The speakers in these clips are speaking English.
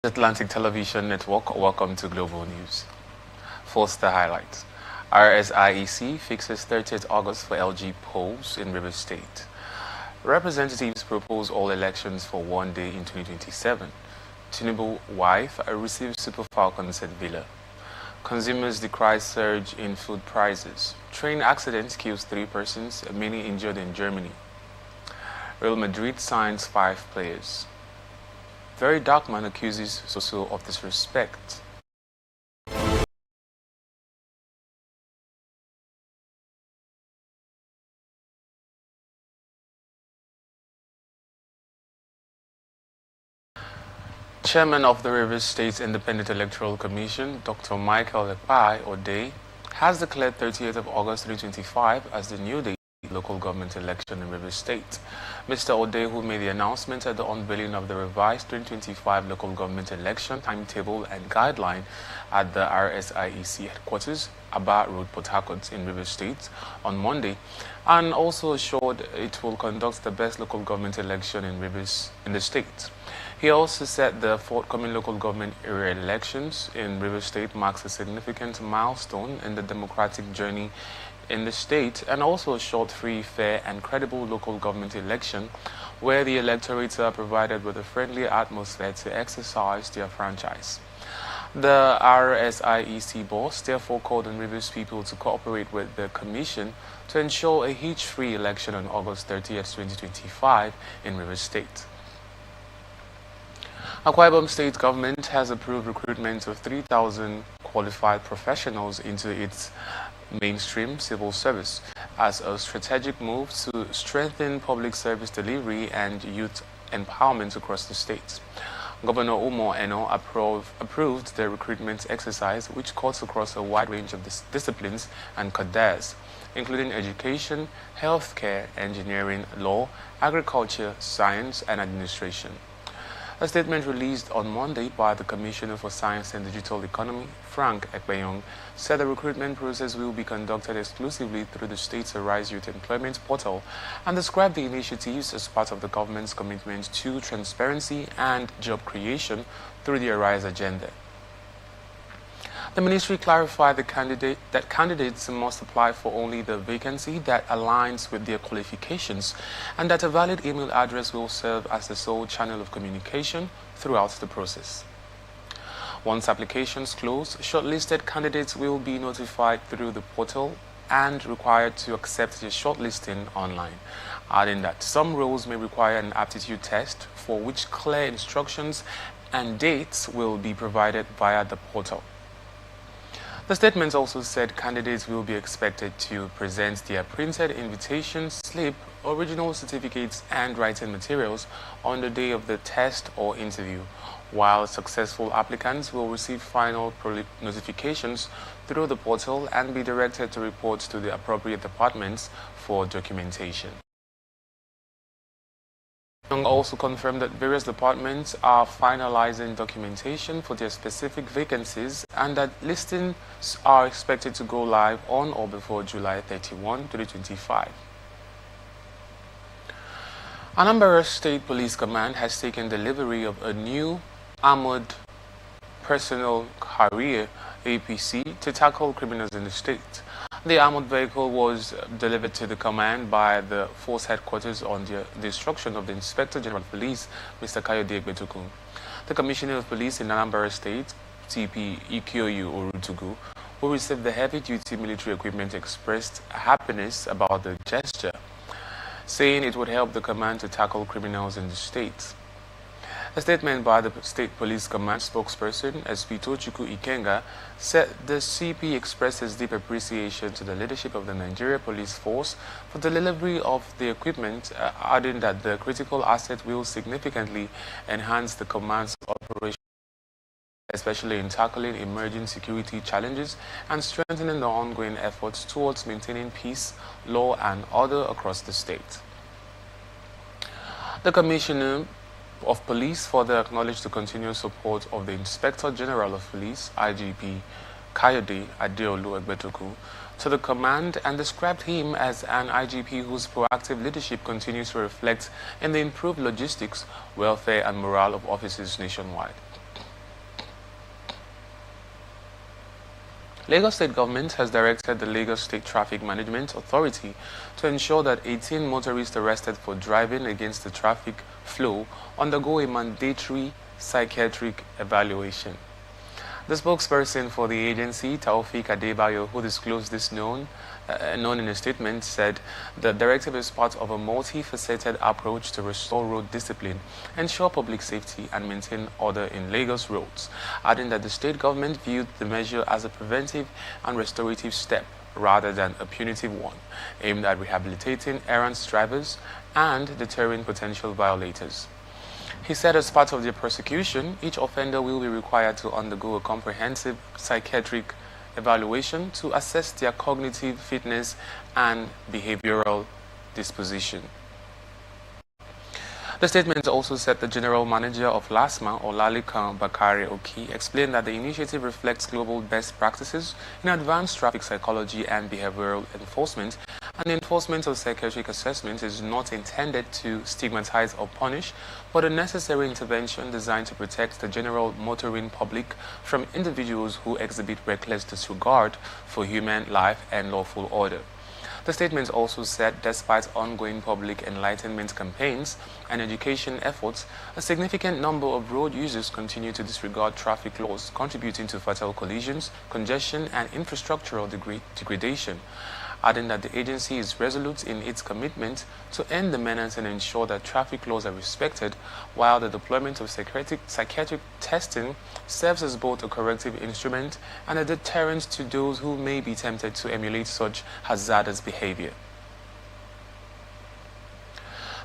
Atlantic Television Network, welcome to Global News. First, the highlights. RSIEC fixes 30th August for LG polls in Rivers State. Representatives propose all elections for one day in 2027. Tinubu wife receives Super Falcons at Villa. Consumers decry surge in food prices. Train accident kills 3 persons, many injured in Germany. Real Madrid signs 5 players. Very dark man accuses Soso of disrespect. Chairman of the Rivers State Independent Electoral Commission, Dr. Michael Ekpai Odey, has declared 30th of August 2025 as the new day local government election in Rivers State. Mr. Odey, who made the announcement at the unveiling of the revised 2025 local government election timetable and guideline at the RSIEC headquarters, Aba Road, Port Harcourt in Rivers State on Monday, and also assured it will conduct the best local government election in the state. He also said the forthcoming local government area elections in Rivers State marks a significant milestone in the democratic journey in the state, and also a short, free, fair and credible local government election where the electorates are provided with a friendly atmosphere to exercise their franchise. The RSIEC boss therefore called on Rivers people to cooperate with the Commission to ensure a hitch-free election on August 30th, 2025 in Rivers State. Akwa Ibom State Government has approved recruitment of 3,000 qualified professionals into its mainstream civil service as a strategic move to strengthen public service delivery and youth empowerment across the state. Governor Umo Eno approved the recruitment exercise, which cuts across a wide range of disciplines and cadres, including education, healthcare, engineering, law, agriculture, science, and administration. A statement released on Monday by the Commissioner for Science and Digital Economy, Frank Ekpeyong, said the recruitment process will be conducted exclusively through the state's Arise Youth Employment Portal and described the initiatives as part of the government's commitment to transparency and job creation through the Arise agenda. The ministry clarified that candidates must apply for only the vacancy that aligns with their qualifications and that a valid email address will serve as the sole channel of communication throughout the process. Once applications close, shortlisted candidates will be notified through the portal and required to accept the shortlisting online, adding that some roles may require an aptitude test for which clear instructions and dates will be provided via the portal. The statement also said candidates will be expected to present their printed invitation slip, original certificates, and writing materials on the day of the test or interview, while successful applicants will receive final notifications through the portal and be directed to report to the appropriate departments for documentation. Young also confirmed that various departments are finalizing documentation for their specific vacancies and that listings are expected to go live on or before July 31, 2025. Anambra State Police Command has taken delivery of a new armored personnel carrier APC to tackle criminals in the state. The armored vehicle was delivered to the command by the force headquarters on the instruction of the Inspector General of Police, Mr. Kayode Egbetukun. The Commissioner of Police in Anambra State, TP Ikioyu Orutugu, who received the heavy-duty military equipment, expressed happiness about the gesture, saying it would help the command to tackle criminals in the state. A statement by the State Police Command spokesperson, SP Tochukwu Ikenga, said the CP expresses deep appreciation to the leadership of the Nigeria Police Force for the delivery of the equipment, adding that the critical asset will significantly enhance the command's operation, especially in tackling emerging security challenges and strengthening the ongoing efforts towards maintaining peace, law, and order across the state. The Commissioner of Police further acknowledged the continued support of the Inspector General of Police, IGP Kayode Adeolu Egbetukun, to the command and described him as an IGP whose proactive leadership continues to reflect in the improved logistics, welfare and morale of officers nationwide. Lagos State Government has directed the Lagos State Traffic Management Authority to ensure that 18 motorists arrested for driving against the traffic flow undergo a mandatory psychiatric evaluation. The spokesperson for the agency, Taufik Adebayo, who disclosed this known in a statement, said the directive is part of a multifaceted approach to restore road discipline, ensure public safety, and maintain order in Lagos roads, adding that the state government viewed the measure as a preventive and restorative step rather than a punitive one, aimed at rehabilitating errant drivers and deterring potential violators. He said as part of the prosecution, each offender will be required to undergo a comprehensive psychiatric evaluation to assess their cognitive fitness and behavioral disposition. The statement also said the general manager of LASMA, Olalekan Bakare Oki, explained that the initiative reflects global best practices in advanced traffic psychology and behavioral enforcement, and the enforcement of psychiatric assessment is not intended to stigmatize or punish, but a necessary intervention designed to protect the general motoring public from individuals who exhibit reckless disregard for human life and lawful order. The statement also said despite ongoing public enlightenment campaigns and education efforts, a significant number of road users continue to disregard traffic laws, contributing to fatal collisions, congestion, and infrastructural degradation, adding that the agency is resolute in its commitment to end the menace and ensure that traffic laws are respected, while the deployment of psychiatric testing serves as both a corrective instrument and a deterrent to those who may be tempted to emulate such hazardous behavior.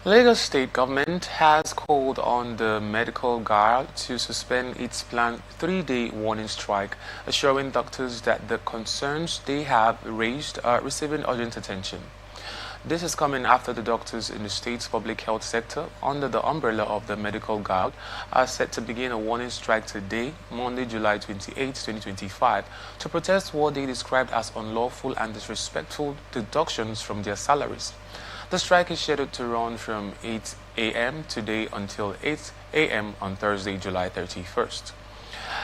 Lagos State Government has called on the medical guard to suspend its planned 3-day warning strike, assuring doctors that the concerns they have raised are receiving urgent attention. This is coming after the doctors in the state's public health sector, under the umbrella of the medical guard, are set to begin a warning strike today, Monday, July 28, 2025, to protest what they described as unlawful and disrespectful deductions from their salaries. The strike is scheduled to run from 8 a.m. today until 8 a.m. on Thursday, July 31st.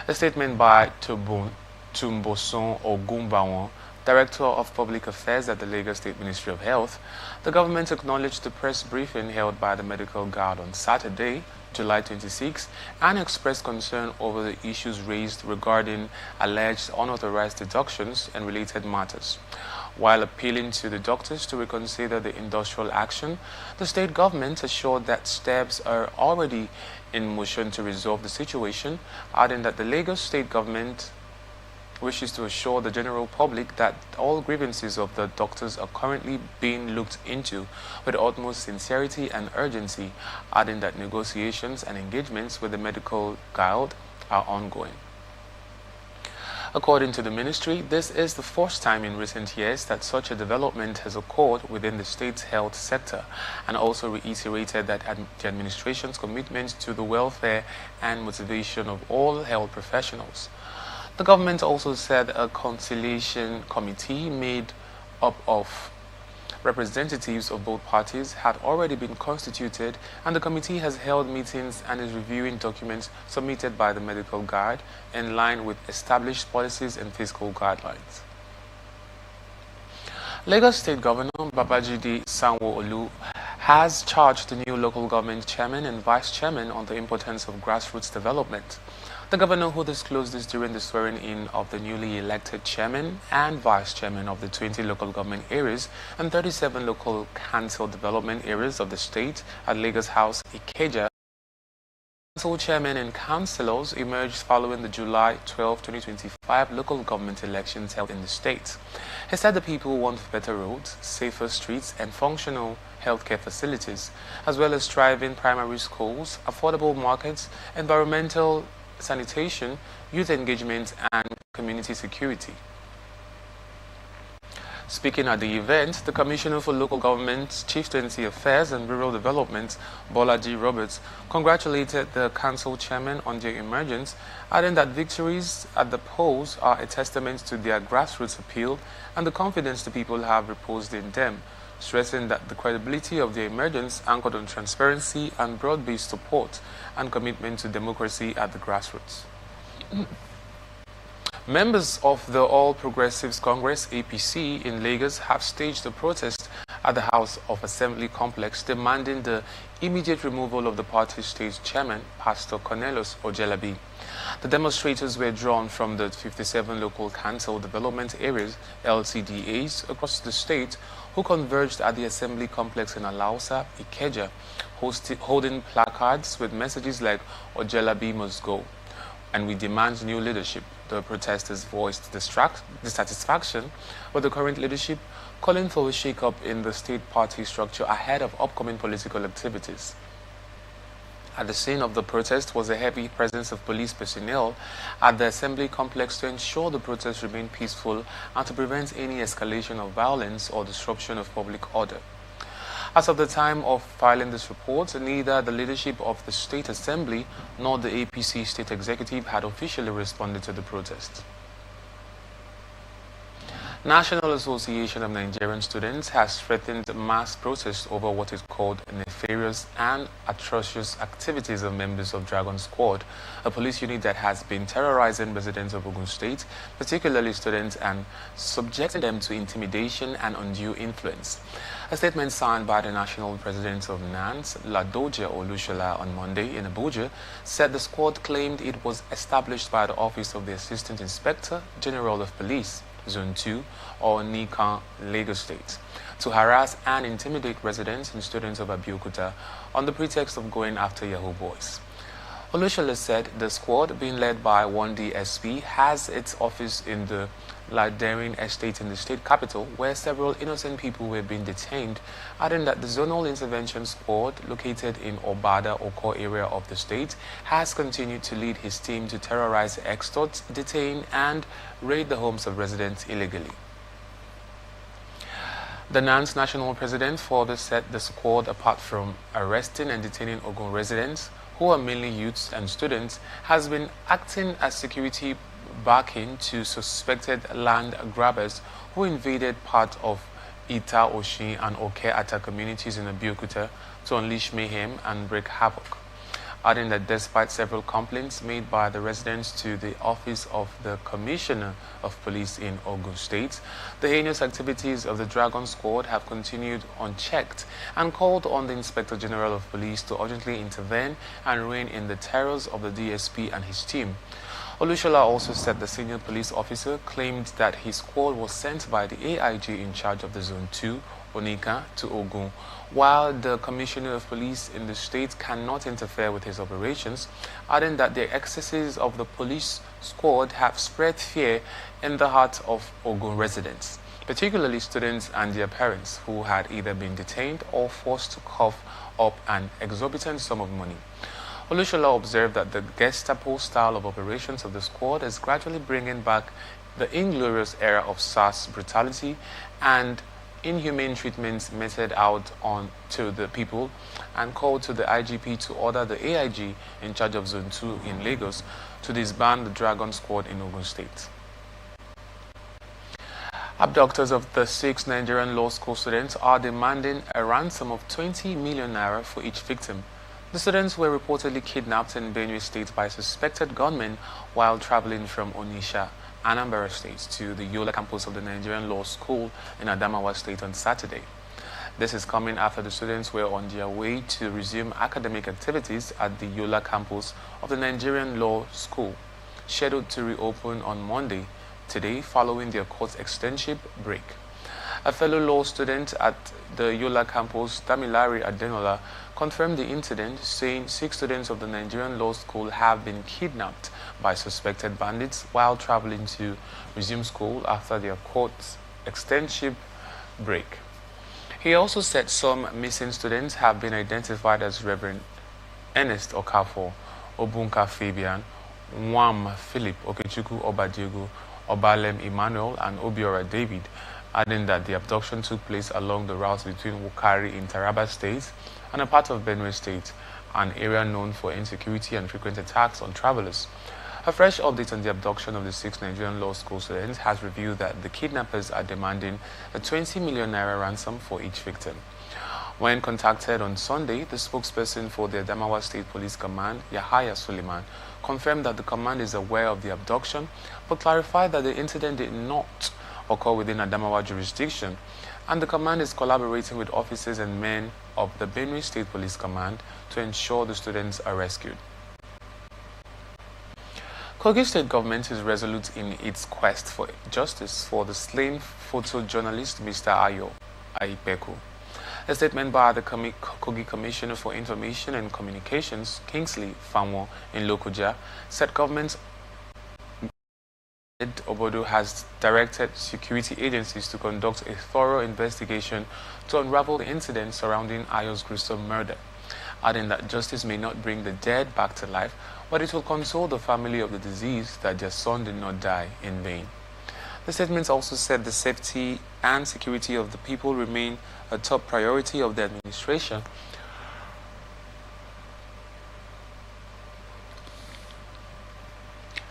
A statement by Tumboson Ogunbawon, Director of Public Affairs at the Lagos State Ministry of Health, the government acknowledged the press briefing held by the medical guard on Saturday, July 26, and expressed concern over the issues raised regarding alleged unauthorized deductions and related matters. While appealing to the doctors to reconsider the industrial action, the state government assured that steps are already in motion to resolve the situation, adding that the Lagos State government wishes to assure the general public that all grievances of the doctors are currently being looked into with utmost sincerity and urgency, adding that negotiations and engagements with the medical guild are ongoing. According to the ministry, this is the first time in recent years that such a development has occurred within the state's health sector, and also reiterated that the administration's commitment to the welfare and motivation of all health professionals. The government also said a conciliation committee made up of representatives of both parties had already been constituted, and the committee has held meetings and is reviewing documents submitted by the medical guard in line with established policies and fiscal guidelines. Lagos State Governor Babajide Sanwo-Olu has charged the new local government chairman and vice chairman on the importance of grassroots development. The governor, who disclosed this during the swearing-in of the newly elected chairman and vice chairman of the 20 local government areas and 37 local council development areas of the state at Lagos House, Ikeja, council chairmen and councillors emerged following the July 12, 2025 local government elections held in the state. He said the people want better roads, safer streets, and functional healthcare facilities, as well as thriving primary schools, affordable markets, environmental sanitation, youth engagement, and community security. Speaking at the event, the Commissioner for Local Government, Chieftaincy Affairs and Rural Development, Bolaji Roberts, congratulated the council chairman on their emergence, adding that victories at the polls are a testament to their grassroots appeal and the confidence the people have reposed in them, stressing that the credibility of their emergence anchored on transparency and broad-based support and commitment to democracy at the grassroots. Members of the All Progressives Congress (APC) in Lagos have staged a protest at the House of Assembly complex demanding the immediate removal of the party's state chairman, Pastor Cornelius Ojelabi. The demonstrators were drawn from the 57 local council development areas (LCDAs) across the state, who converged at the assembly complex in Alausa, Ikeja, holding placards with messages like "Ojelabi must go," and "We demand new leadership." The protesters voiced dissatisfaction with the current leadership, calling for a shake-up in the state party structure ahead of upcoming political activities. At the scene of the protest was a heavy presence of police personnel at the assembly complex to ensure the protest remained peaceful and to prevent any escalation of violence or disruption of public order. As of the time of filing this report, neither the leadership of the State Assembly nor the APC State Executive had officially responded to the protest. National Association of Nigerian Students has threatened mass protest over what is called nefarious and atrocious activities of members of Dragon Squad, a police unit that has been terrorizing residents of Ogun State, particularly students, and subjecting them to intimidation and undue influence. A statement signed by the national president of NANS, Ladoja Olushola, on Monday in Abuja said the squad claimed it was established by the Office of the Assistant Inspector General of Police, Zone 2, or Nika, Lagos State, to harass and intimidate residents and students of Abeokuta on the pretext of going after Yahoo boys. Olushola said the squad, being led by one DSP, has its office in the Ladering estate in the state capital, where several innocent people were being detained, adding that the Zonal Intervention Squad, located in Obada Oko area of the state, has continued to lead his team to terrorize, extort, detain, and raid the homes of residents illegally. The NANS national president further said the squad, apart from arresting and detaining Ogun residents, who are mainly youths and students, has been acting as security backing to suspected land grabbers who invaded part of Ita, Oshin, and Oke-Ata communities in Abeokuta to unleash mayhem and wreak havoc, adding that despite several complaints made by the residents to the office of the Commissioner of Police in Ogun State, the heinous activities of the Dragon Squad have continued unchecked, and called on the Inspector General of Police to urgently intervene and rein in the terrors of the DSP and his team. Olushola also said the senior police officer claimed that his squad was sent by the AIG in charge of the Zone 2, Onika, to Ogun, while the Commissioner of Police in the state cannot interfere with his operations, adding that the excesses of the police squad have spread fear in the hearts of Ogun residents, particularly students and their parents, who had either been detained or forced to cough up an exorbitant sum of money. Olushola observed that the Gestapo style of operations of the squad is gradually bringing back the inglorious era of SARS brutality and inhumane treatments meted out on to the people, and called to the IGP to order the AIG in charge of Zone 2 in Lagos to disband the Dragon Squad in Ogun State. Abductors of the 6 Nigerian law school students are demanding a ransom of 20 million naira for each victim. The students were reportedly kidnapped in Benue State by suspected gunmen while traveling from Onitsha, Anambra State, to the Yola campus of the Nigerian Law School in Adamawa State on Saturday. This is coming after the students were on their way to resume academic activities at the Yola campus of the Nigerian Law School, scheduled to reopen on Monday, today, following their course extension break. A fellow law student at the Yola campus, Damilari Adenola, confirmed the incident, saying 6 students of the Nigerian Law School have been kidnapped by suspected bandits while traveling to resume school after their course extension break. He also said some missing students have been identified as Reverend Ernest Okafor, Obunka Fabian, Nwam Philip, Okechukwu Obadiego, Obalem Emmanuel, and Obiora David, adding that the abduction took place along the route between Wukari in Taraba State and a part of Benue State, an area known for insecurity and frequent attacks on travelers. A fresh update on the abduction of the 6 Nigerian law school students has revealed that the kidnappers are demanding a 20 million naira ransom for each victim. When contacted on Sunday, the spokesperson for the Adamawa State Police Command, Yahaya Suleiman, confirmed that the command is aware of the abduction, but clarified that the incident did not occur within Adamawa jurisdiction, and the command is collaborating with officers and men of the Benue State Police Command to ensure the students are rescued. Kogi State government is resolute in its quest for justice for the slain photojournalist Mr. Ayo Aipeku. A statement by the Kogi Commissioner for Information and Communications, Kingsley Fanwo in Lokoja, said government Obodo has directed security agencies to conduct a thorough investigation to unravel the incident surrounding Ayo's gruesome murder, adding that justice may not bring the dead back to life, but it will console the family of the deceased that their son did not die in vain. The statement also said the safety and security of the people remain a top priority of the administration,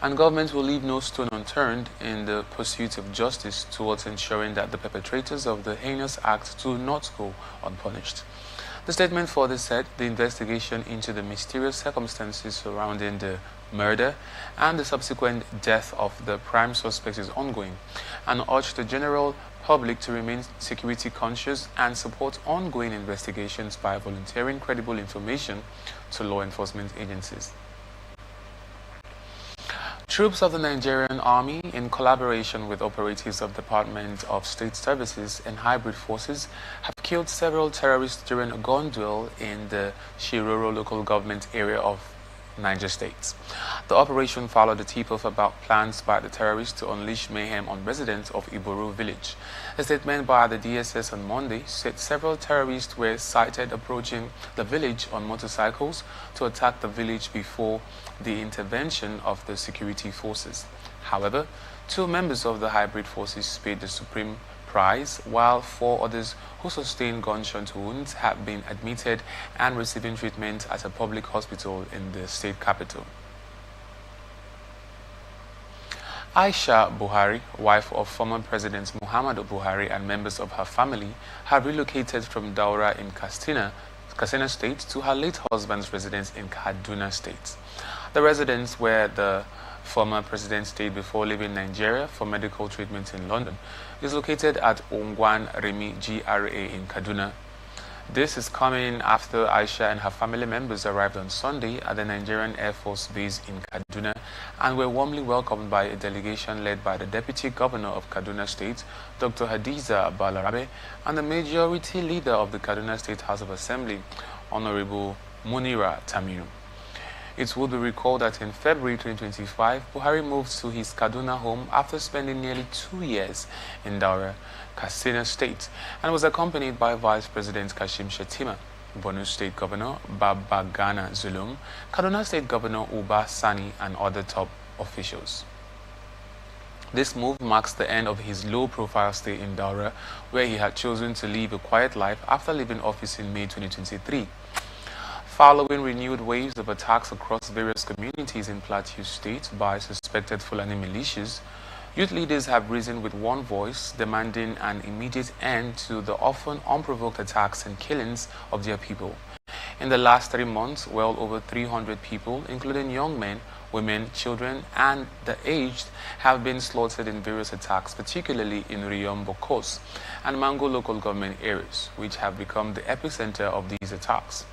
and government will leave no stone unturned in the pursuit of justice towards ensuring that the perpetrators of the heinous act do not go unpunished. The statement further said the investigation into the mysterious circumstances surrounding the murder and the subsequent death of the prime suspect is ongoing, and urged the general public to remain security conscious and support ongoing investigations by volunteering credible information to law enforcement agencies. Troops of the Nigerian Army, in collaboration with operatives of Department of State Services and hybrid forces, have killed several terrorists during a gun duel in the Shiroro local government area of Niger State. The operation followed a tip-off about plans by the terrorists to unleash mayhem on residents of Iboro village. A statement by the DSS on Monday said several terrorists were sighted approaching the village on motorcycles to attack the village before the intervention of the security forces. However, 2 members of the hybrid forces paid the supreme price, while 4 others who sustained gunshot wounds have been admitted and receiving treatment at a public hospital in the state capital. Aisha Buhari, wife of former President Muhammadu Buhari, and members of her family have relocated from Daura in Katsina State to her late husband's residence in Kaduna State. The residence where the former president stayed before leaving Nigeria for medical treatment in London is located at Ongwan Remi GRA in Kaduna. This is coming after Aisha and her family members arrived on Sunday at the Nigerian Air Force Base in Kaduna and were warmly welcomed by a delegation led by the Deputy Governor of Kaduna State, Dr. Hadiza Balarabe, and the majority leader of the Kaduna State House of Assembly, Honorable Munira Tamiru. It would be recalled that in February 2025, Buhari moved to his Kaduna home after spending nearly 2 years in Daura, Katsina State, and was accompanied by Vice President Kashim Shettima, Borno State Governor Babagana Zulum, Kaduna State Governor Uba Sani, and other top officials. This move marks the end of his low-profile stay in Daura, where he had chosen to live a quiet life after leaving office in May 2023. Following renewed waves of attacks across various communities in Plateau State by suspected Fulani militias, youth leaders have risen with one voice, demanding an immediate end to the often unprovoked attacks and killings of their people. In the last 3 months, well over 300 people, including young men, women, children, and the aged, have been slaughtered in various attacks, particularly in Riyom Bokos and Mango local government areas, which have become the epicenter of these attacks.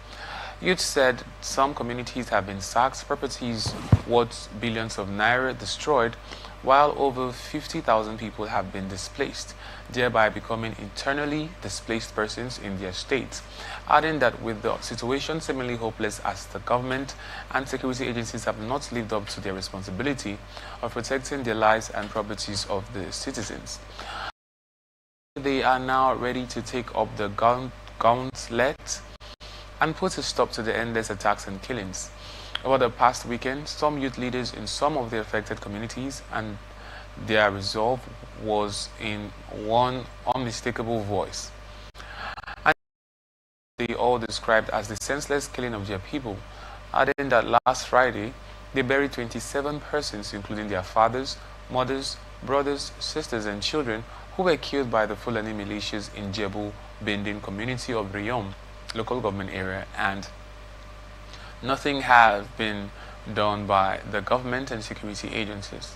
Youth said some communities have been sacked, properties worth billions of naira destroyed, while over 50,000 people have been displaced, thereby becoming internally displaced persons in their states, adding that with the situation seemingly hopeless as the government and security agencies have not lived up to their responsibility of protecting the lives and properties of the citizens. They are now ready to take up the gauntlet and put a stop to the endless attacks and killings. Over the past weekend, some youth leaders in some of the affected communities and their resolve was in one unmistakable voice. And they all described as the senseless killing of their people, adding that last Friday, they buried 27 persons, including their fathers, mothers, brothers, sisters, and children who were killed by the Fulani militias in Jebu Bendin community of Riyom. local government area, and nothing has been done by the government and security agencies.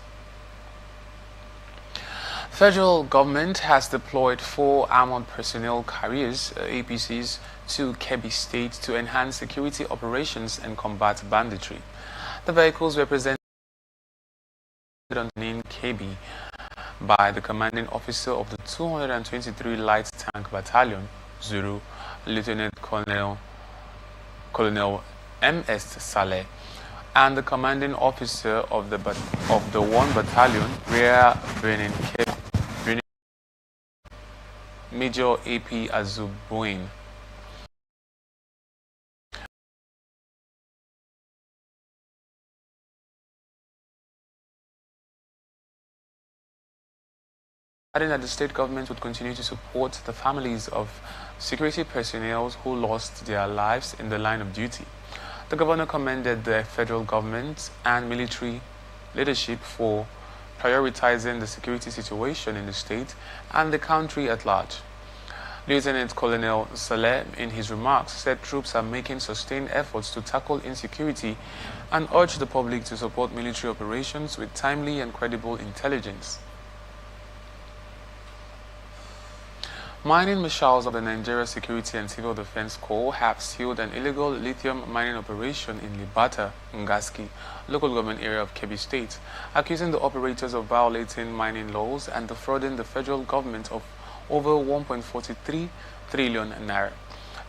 Federal government has deployed 4 armored personnel carriers, APCs, to Kebbi State to enhance security operations and combat banditry. The vehicles were presented on Kebbi by the commanding officer of the 223 Light Tank Battalion, Zuru, Lieutenant Colonel M.S. Saleh, and the commanding officer of the 1 Battalion, Rear Benin Major A.P. Azubuin. Adding that the state government would continue to support the families of security personnel who lost their lives in the line of duty. The governor commended the federal government and military leadership for prioritizing the security situation in the state and the country at large. Lieutenant Colonel Saleh, in his remarks, said troops are making sustained efforts to tackle insecurity and urged the public to support military operations with timely and credible intelligence. Mining marshals of the Nigeria Security and Civil Defense Corps have sealed an illegal lithium mining operation in Libata, Ngaski, local government area of Kebbi State, accusing the operators of violating mining laws and defrauding the federal government of over 1.43 trillion naira.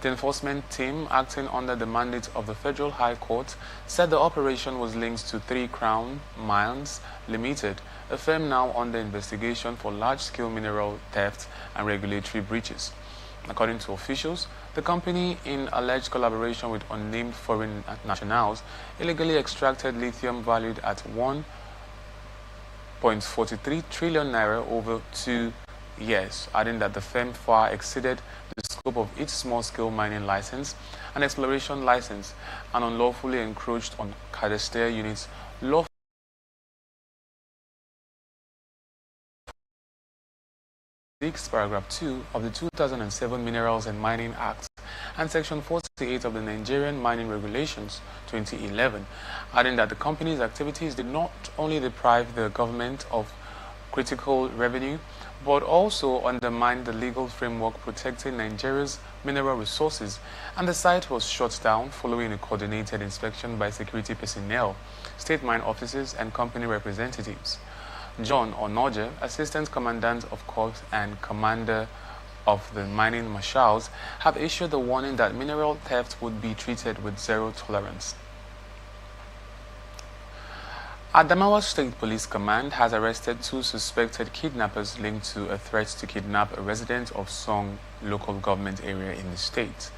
The enforcement team, acting under the mandate of the Federal High Court, said the operation was linked to 3 Crown Mines Limited, a firm now under investigation for large-scale mineral theft and regulatory breaches. According to officials, the company, in alleged collaboration with unnamed foreign nationals, illegally extracted lithium valued at 1.43 trillion naira over 2 years, adding that the firm far exceeded the scope of each small-scale mining license and exploration license and unlawfully encroached on cadastral units lawfully Paragraph 2 of the 2007 Minerals and Mining Act and Section 48 of the Nigerian Mining Regulations 2011, adding that the company's activities did not only deprive the government of critical revenue, but also undermined the legal framework protecting Nigeria's mineral resources, and the site was shut down following a coordinated inspection by security personnel, state mine officers, and company representatives. John Onoje, Assistant Commandant of Corps and Commander of the Mining Marshals, have issued a warning that mineral theft would be treated with zero tolerance. Adamawa State Police Command has arrested 2 suspected kidnappers linked to a threat to kidnap a resident of Song local government area in the state.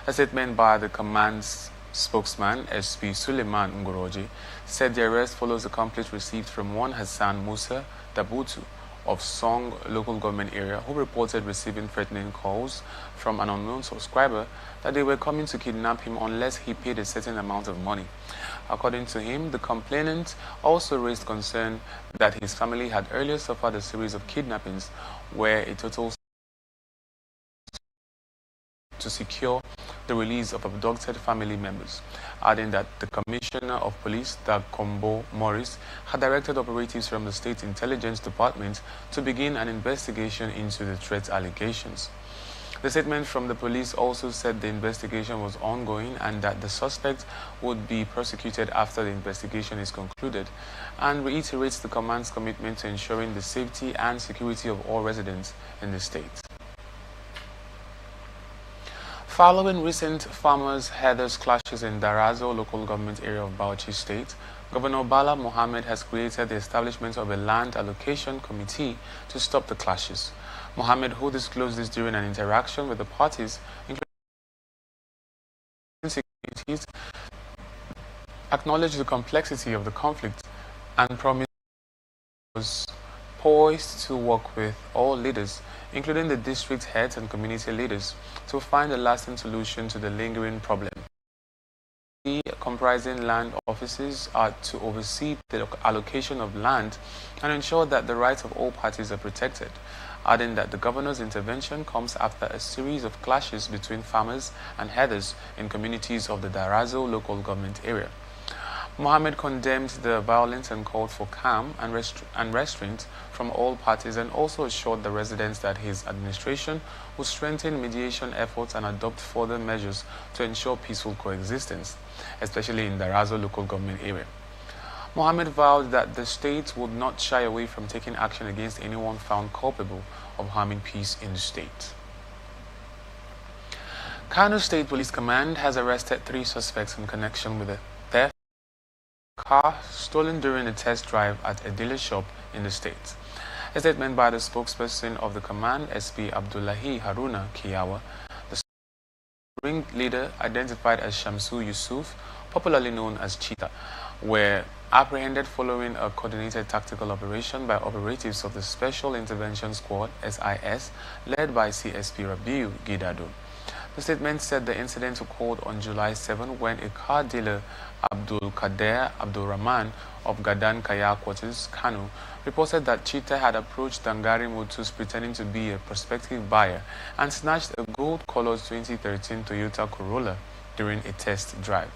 A statement by the command's spokesman, SP Suleiman Ngoroji, said the arrest follows a complaint received from one Hassan Musa Dabutu of Song local government area, who reported receiving threatening calls from an unknown subscriber that they were coming to kidnap him unless he paid a certain amount of money. According to him, the complainant also raised concern that his family had earlier suffered a series of kidnappings where a total to secure the release of abducted family members, adding that the Commissioner of Police, Dakombo Morris, had directed operatives from the State Intelligence Department to begin an investigation into the threat allegations. The statement from the police also said the investigation was ongoing and that the suspect would be prosecuted after the investigation is concluded, and reiterates the command's commitment to ensuring the safety and security of all residents in the state. Following recent farmers-herders clashes in Darazo local government area of Bauchi State, Governor Bala Mohammed has created the establishment of a land allocation committee to stop the clashes. Mohammed, who disclosed this during an interaction with the parties, including securities, acknowledged the complexity of the conflict and promised was poised to work with all leaders, including the district heads and community leaders, to find a lasting solution to the lingering problem. The comprising land offices are to oversee the allocation of land and ensure that the rights of all parties are protected. adding that the governor's intervention comes after a series of clashes between farmers and herders in communities of the Darazo local government area. Mohammed condemned the violence and called for calm and restraint from all parties, and also assured the residents that his administration will strengthen mediation efforts and adopt further measures to ensure peaceful coexistence, especially in the Darazo local government area. Mohammed vowed that the state would not shy away from taking action against anyone found culpable of harming peace in the state. Kano State Police Command has arrested 3 suspects in connection with a theft car stolen during a test drive at a dealer shop in the state. A statement by the spokesperson of the command, SP Abdullahi Haruna Kiyawa, the ringleader, identified as Shamsu Yusuf, popularly known as Cheetah, were apprehended following a coordinated tactical operation by operatives of the Special Intervention Squad, SIS, led by CSP Rabiu Gidado. The statement said the incident occurred on July 7 when a car dealer, Abdul Kader Abdul Rahman of Gadan Kaya Quarters, Kano, reported that Cheetah had approached Dangari Motors pretending to be a prospective buyer and snatched a gold-colored 2013 Toyota Corolla during a test drive.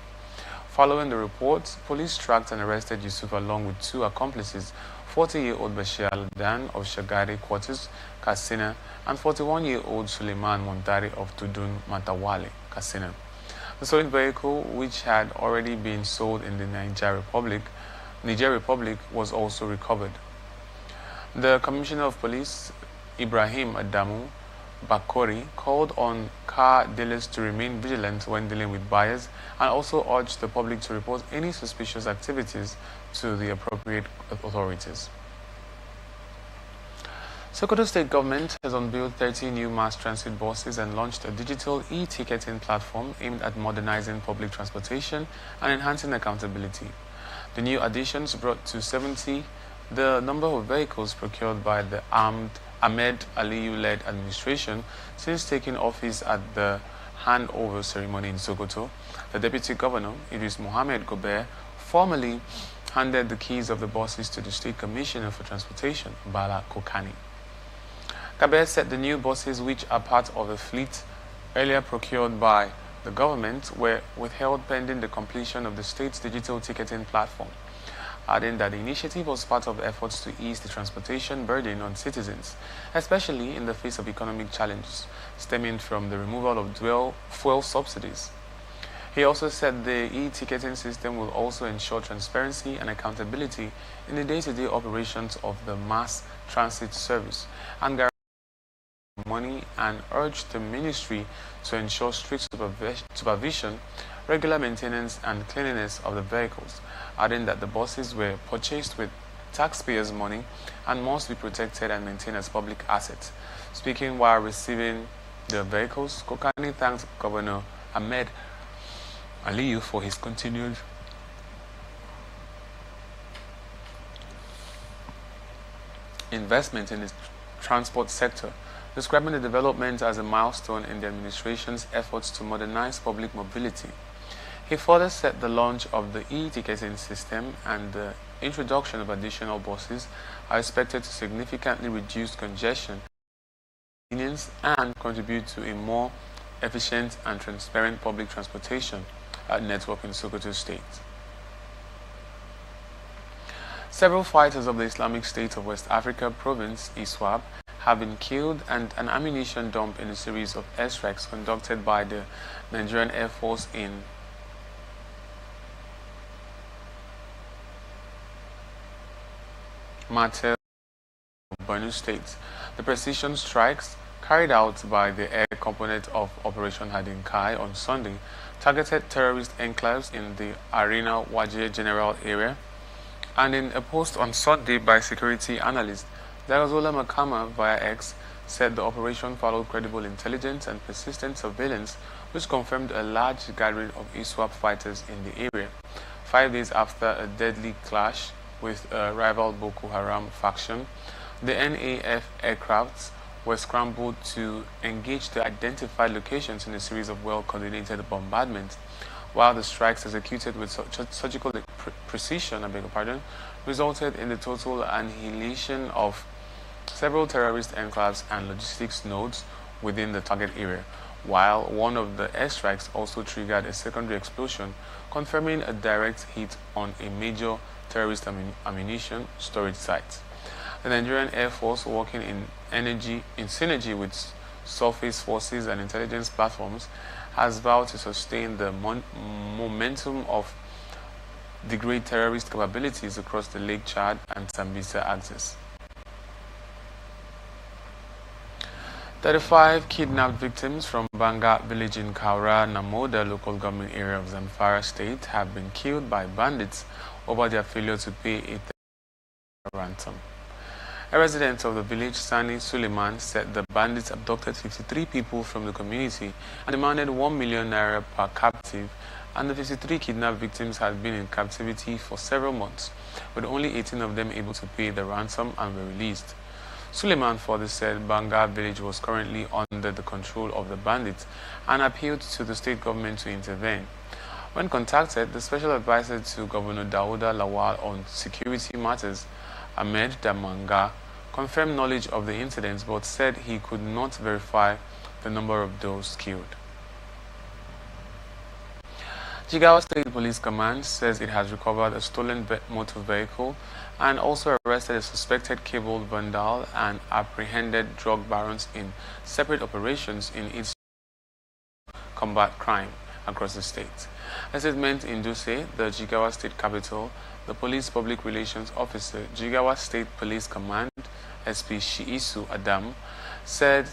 Following the reports, police tracked and arrested Yusuf along with 2 accomplices, 40-year-old Bashir Al-Dan of Shagari Quarters, Katsina, and 41-year-old Suleiman Montari of Tudun Matawale, Katsina. The stolen vehicle, which had already been sold in the Niger Republic, was also recovered. The Commissioner of Police, Ibrahim Adamu Bakori, called on car dealers to remain vigilant when dealing with buyers and also urged the public to report any suspicious activities to the appropriate authorities. Sokoto State Government has unveiled 30 new mass transit buses and launched a digital e-ticketing platform aimed at modernizing public transportation and enhancing accountability. The new additions brought to 70 the number of vehicles procured by the Ahmed Aliyu-led administration since taking office at the handover ceremony in Sokoto. The Deputy Governor, Idris Mohammed Gober, formally handed the keys of the buses to the State Commissioner for Transportation, Bala Kokani. Gober said the new buses, which are part of a fleet earlier procured by the government, were withheld pending the completion of the state's digital ticketing platform, adding that the initiative was part of efforts to ease the transportation burden on citizens, especially in the face of economic challenges stemming from the removal of dual fuel subsidies. He also said the e-ticketing system will also ensure transparency and accountability in the day-to-day operations of the mass transit service and guarantee money, and urged the ministry to ensure strict supervision, regular maintenance and cleanliness of the vehicles, adding that the buses were purchased with taxpayers' money and must be protected and maintained as public assets. Speaking while receiving the vehicles, Kokani thanked Governor Ahmed Aliyu for his continued investment in the transport sector, describing the development as a milestone in the administration's efforts to modernize public mobility. He further said the launch of the e-ticketing system and the introduction of additional buses are expected to significantly reduce congestion, convenience, and contribute to a more efficient and transparent public transportation network in Sokoto State. Several fighters of the Islamic State of West Africa province, ISWAP, have been killed, and an ammunition dump in a series of airstrikes conducted by the Nigerian Air Force in Martel, Borno State. The precision strikes carried out by the air component of Operation Hadinkai on Sunday targeted terrorist enclaves in the Arena Waje General area, and in a post on Sunday by security analyst Darazola Makama via X said the operation followed credible intelligence and persistent surveillance, which confirmed a large gathering of ISWAP fighters in the area, 5 days after a deadly clash with a rival Boko Haram faction. The NAF aircrafts were scrambled to engage the identified locations in a series of well-coordinated bombardments, while the strikes executed with surgical precision, resulted in the total annihilation of several terrorist enclaves and logistics nodes within the target area, while one of the airstrikes also triggered a secondary explosion, confirming a direct hit on a major terrorist ammunition storage site. The Nigerian Air Force, working in synergy with surface forces and intelligence platforms, has vowed to sustain the momentum of degrade terrorist capabilities across the Lake Chad and Sambisa axis. 35 kidnapped victims from Banga village in Kaura, Namoda local government area of Zamfara state have been killed by bandits over their failure to pay a ransom. A resident of the village, Sani Suleiman, said the bandits abducted 53 people from the community and demanded 1 million naira per captive, and the 53 kidnapped victims had been in captivity for several months, with only 18 of them able to pay the ransom and were released. Suleiman further said Banga village was currently under the control of the bandits and appealed to the state government to intervene. When contacted, the special advisor to Governor Dauda Lawal on security matters, Ahmed Damanga, confirmed knowledge of the incidents but said he could not verify the number of those killed. Jigawa State Police Command says it has recovered a stolen motor vehicle and also arrested a suspected cable vandal and apprehended drug barons in separate operations in its combat crime across the state. A statement in Duse, the Jigawa State capital, the police public relations officer, Jigawa State Police Command, SP Shiisu Adam, said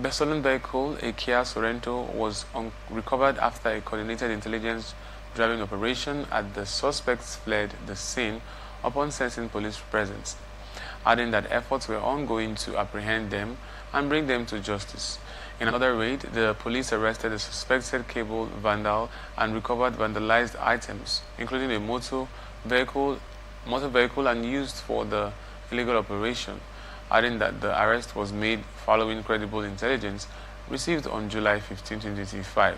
the stolen vehicle, a Kia Sorento, was recovered after a coordinated intelligence driving operation at the suspects fled the scene upon sensing police presence, adding that efforts were ongoing to apprehend them and bring them to justice. In another raid, the police arrested a suspected cable vandal and recovered vandalized items, including a motor vehicle and used for the illegal operation, adding that the arrest was made following credible intelligence received on July 15, 2025,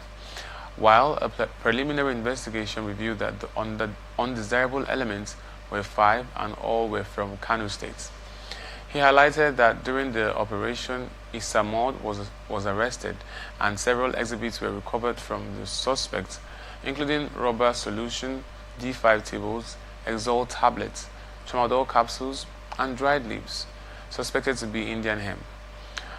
while a preliminary investigation revealed that the undesirable elements were 5 and all were from Kano State. He highlighted that during the operation, Isamod was arrested and several exhibits were recovered from the suspects, including rubber solution, D5 tables, Exalt tablets, tramadol capsules, and dried leaves, suspected to be Indian hemp.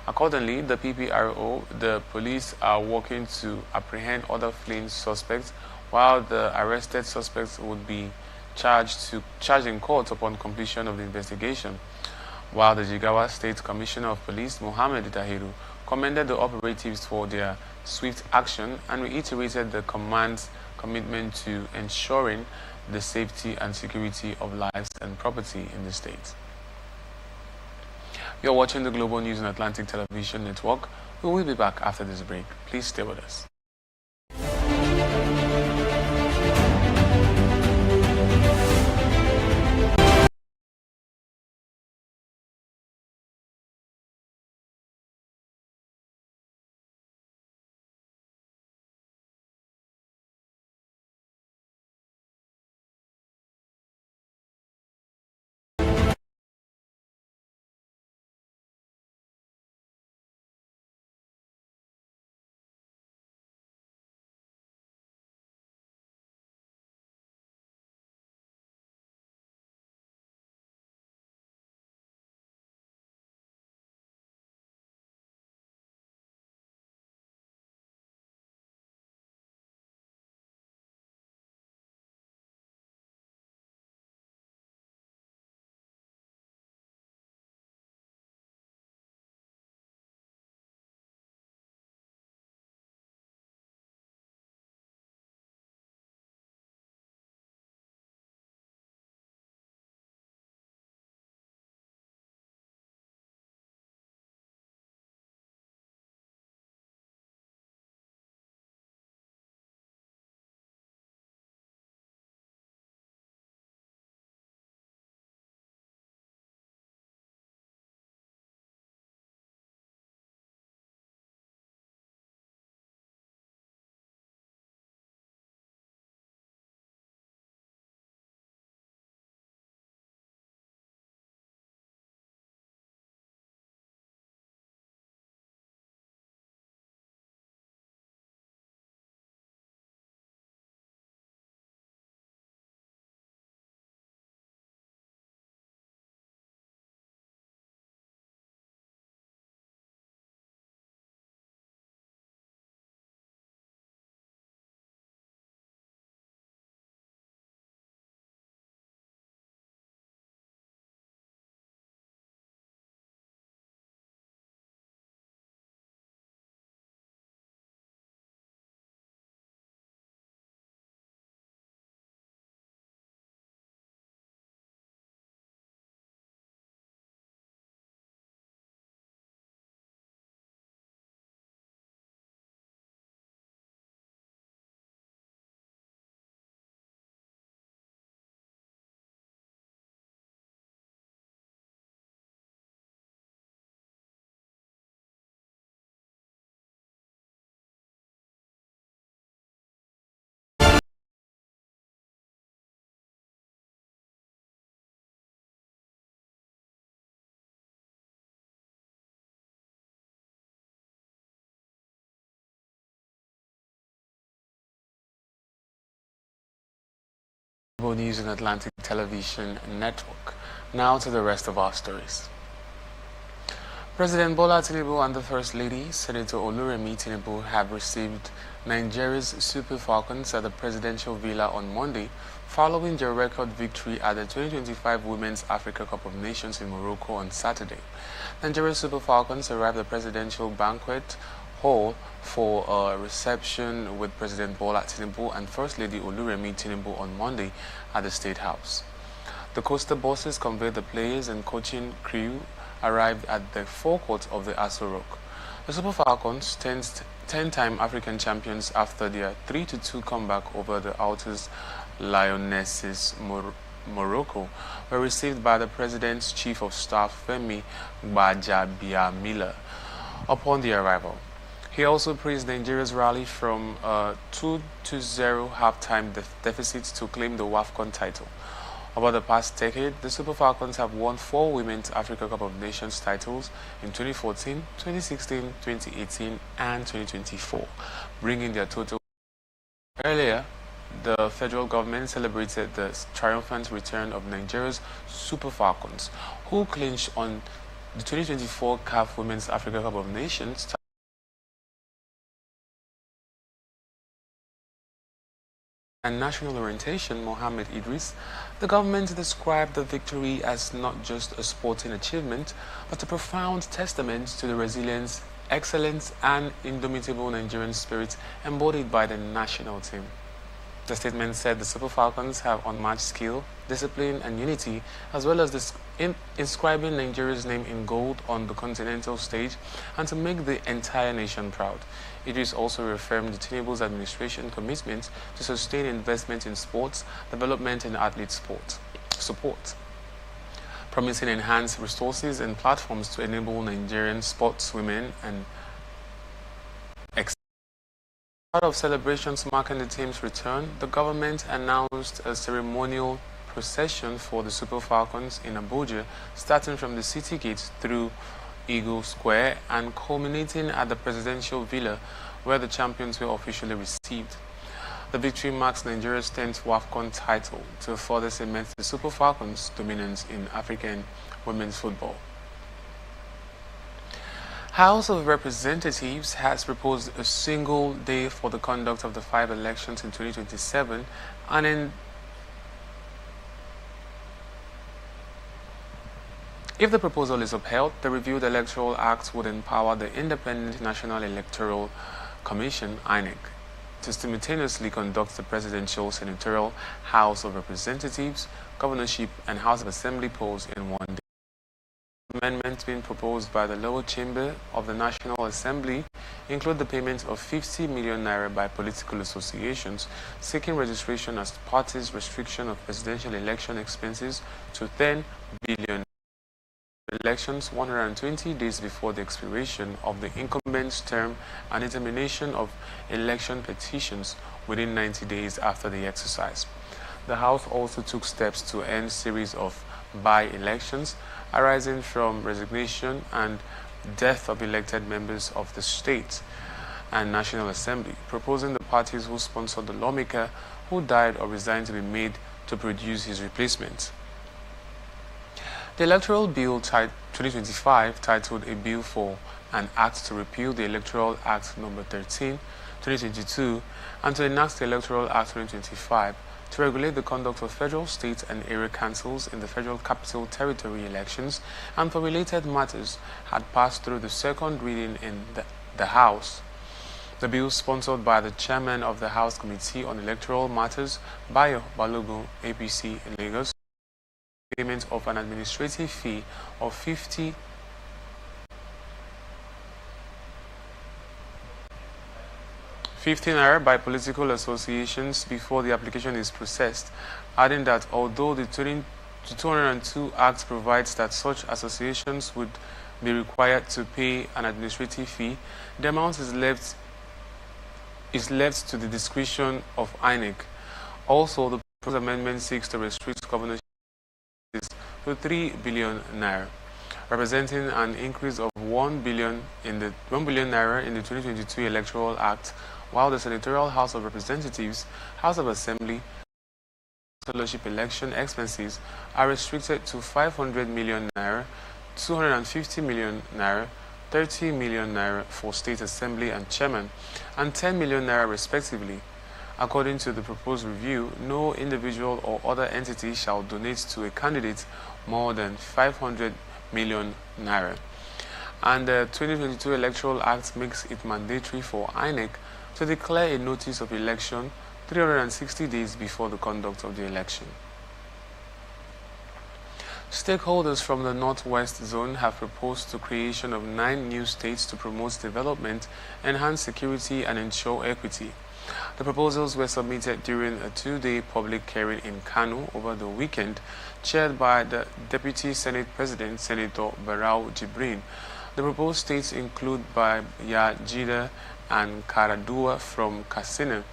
Accordingly, the PPRO, the police are working to apprehend other fleeing suspects, while the arrested suspects would be charged in court upon completion of the investigation. While the Jigawa State Commissioner of Police, Mohammed Tahiru, commended the operatives for their swift action and reiterated the command's commitment to ensuring the safety and security of lives and property in the state. You're watching the Global News on Atlantic Television Network. We will be back after this break. Please stay with us. News and Atlantic Television Network. Now to the rest of our stories. President Bola Tinubu and the First Lady, Senator Oluremi Tinubu, have received Nigeria's Super Falcons at the Presidential Villa on Monday, following their record victory at the 2025 Women's Africa Cup of Nations in Morocco on Saturday. Nigeria's Super Falcons arrived at the Presidential Banquet Hall for a reception with President Bola Tinubu and First Lady Oluremi Tinubu on Monday at the State House. The coaster buses conveyed the players and coaching crew arrived at the forecourt of the Aso Rock. The Super Falcons, 10-time African champions after their 3-2 comeback over the Altus Lionesses Morocco, were received by the President's Chief of Staff Femi Gbajabiamila upon their arrival. He also praised Nigeria's rally from a 2-0 halftime deficit to claim the WAFCON title. Over the past decade, the Super Falcons have won 4 Women's Africa Cup of Nations titles in 2014, 2016, 2018, and 2024, bringing their total. Earlier, the federal government celebrated the triumphant return of Nigeria's Super Falcons, who clinched on the 2024 CAF Women's Africa Cup of Nations title. And national orientation, Mohammed Idris, the government described the victory as not just a sporting achievement, but a profound testament to the resilience, excellence, and indomitable Nigerian spirit embodied by the national team. The statement said the Super Falcons have unmatched skill, discipline, and unity, as well as inscribing Nigeria's name in gold on the continental stage and to make the entire nation proud. Idris also reaffirmed the Tinubu's administration commitment to sustain investment in sports, development, and athlete support, promising enhanced resources and platforms to enable Nigerian sportswomen and part of celebrations marking the team's return, the government announced a ceremonial procession for the Super Falcons in Abuja, starting from the city gates through Eagle Square and culminating at the Presidential Villa, where the champions were officially received. The victory marks Nigeria's 10th WAFCON title to further cement the Super Falcons' dominance in African women's football. House of Representatives has proposed a single day for the conduct of the 5 elections in 2027, and if the proposal is upheld, the reviewed Electoral Act would empower the Independent National Electoral Commission, INEC, to simultaneously conduct the presidential, senatorial, House of Representatives, governorship, and House of Assembly polls in one day. Amendments being proposed by the lower chamber of the National Assembly include the payment of 50 million naira by political associations seeking registration as parties, restriction of presidential election expenses to 10 billion. Elections 120 days before the expiration of the incumbent's term and determination of election petitions within 90 days after the exercise. The House also took steps to end series of by-elections arising from resignation and death of elected members of the State and National Assembly, proposing the parties who sponsored the lawmaker who died or resigned to be made to produce his replacement. The Electoral Bill 2025, titled A Bill for an Act to Repeal the Electoral Act No. 13, 2022, and to enact the Electoral Act 2025, to regulate the conduct of federal, state, and area councils in the Federal Capital Territory elections and for related matters, had passed through the second reading in the House. The bill, sponsored by the chairman of the House Committee on Electoral Matters, Bayo Balogun, APC in Lagos, payment of an administrative fee of 50 naira by political associations before the application is processed, adding that although the 202 Act provides that such associations would be required to pay an administrative fee, the amount is left to the discretion of INEC. Also, the proposed amendment seeks to restrict governorship to 3 billion naira, representing an increase of 1 billion naira in the 2022 Electoral Act, while the Senatorial House of Representatives, House of Assembly, councillorship election expenses are restricted to 500 million naira, 250 million naira, 30 million naira for state assembly and chairman, and 10 million naira respectively. According to the proposed review, no individual or other entity shall donate to a candidate more than 500 million naira. And the 2022 Electoral Act makes it mandatory for INEC to declare a notice of election 360 days before the conduct of the election. Stakeholders from the Northwest Zone have proposed the creation of 9 new states to promote development, enhance security, and ensure equity. The proposals were submitted during a 2-day public hearing in Kano over the weekend, chaired by the Deputy Senate President, Senator Barau Jibrin. The proposed states include Bayajida and Karadua from Katsina,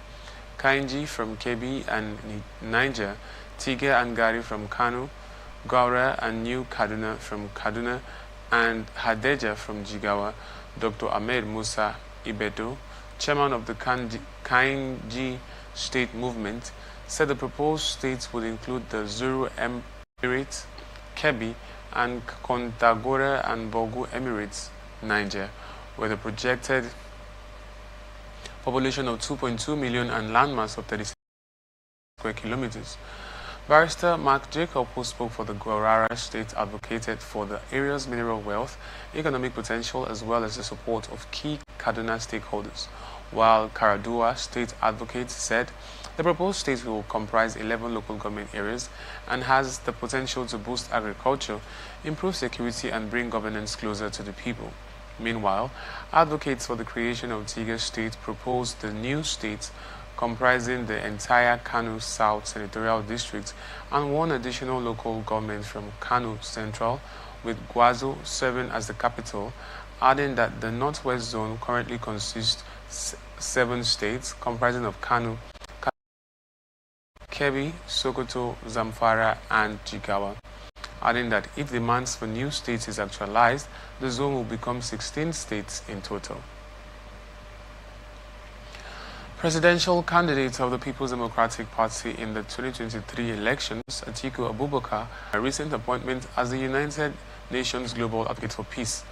Kainji from Kebbi and Niger, Tiga and Gari from Kano, Gaura and New Kaduna from Kaduna, and Hadeja from Jigawa. Dr. Ahmed Musa Ibedo, chairman of the Kainji State Movement, said the proposed states would include the Zuru Emirates, Kebbi, and Kontagora and Bogu Emirates, Niger, with a projected population of 2.2 million and landmass of 36 square kilometers. Barrister Mark Jacob, who spoke for the Guarara State, advocated for the area's mineral wealth, economic potential, as well as the support of key Kaduna stakeholders, while Karadua State advocate said the proposed state will comprise 11 local government areas and has the potential to boost agriculture, improve security, and bring governance closer to the people. Meanwhile, advocates for the creation of Tiga State proposed the new state comprising the entire Kano South Senatorial District and 1 additional local government from Kano Central, with Gwazo serving as the capital, adding that the Northwest Zone currently consists 7 states comprising of Kano, Kebbi, Sokoto, Zamfara, and Jigawa, adding that if demands for new states is actualized, the zone will become 16 states in total. Presidential candidate of the People's Democratic Party in the 2023 elections, Atiku Abubakar, a recent appointment as the United Nations Global Advocate for Peace.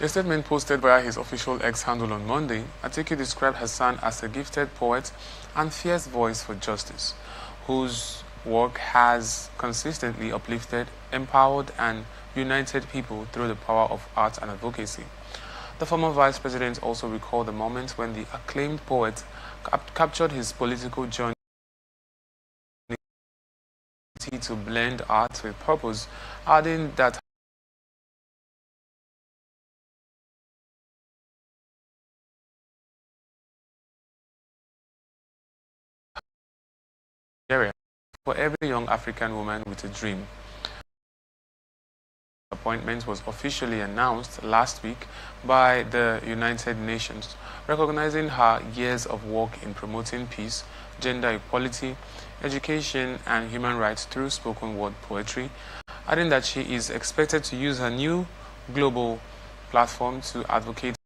A statement posted via his official X handle on Monday, Atiku described Hassan as a gifted poet and fierce voice for justice, whose work has consistently uplifted, empowered, and united people through the power of art and advocacy. The former vice president also recalled the moment when the acclaimed poet captured his political journey to blend art with purpose, adding that for every young African woman with a dream. Appointment was officially announced last week by the United Nations, recognizing her years of work in promoting peace, gender equality, education, and human rights through spoken word poetry, adding that she is expected to use her new global platform to advocate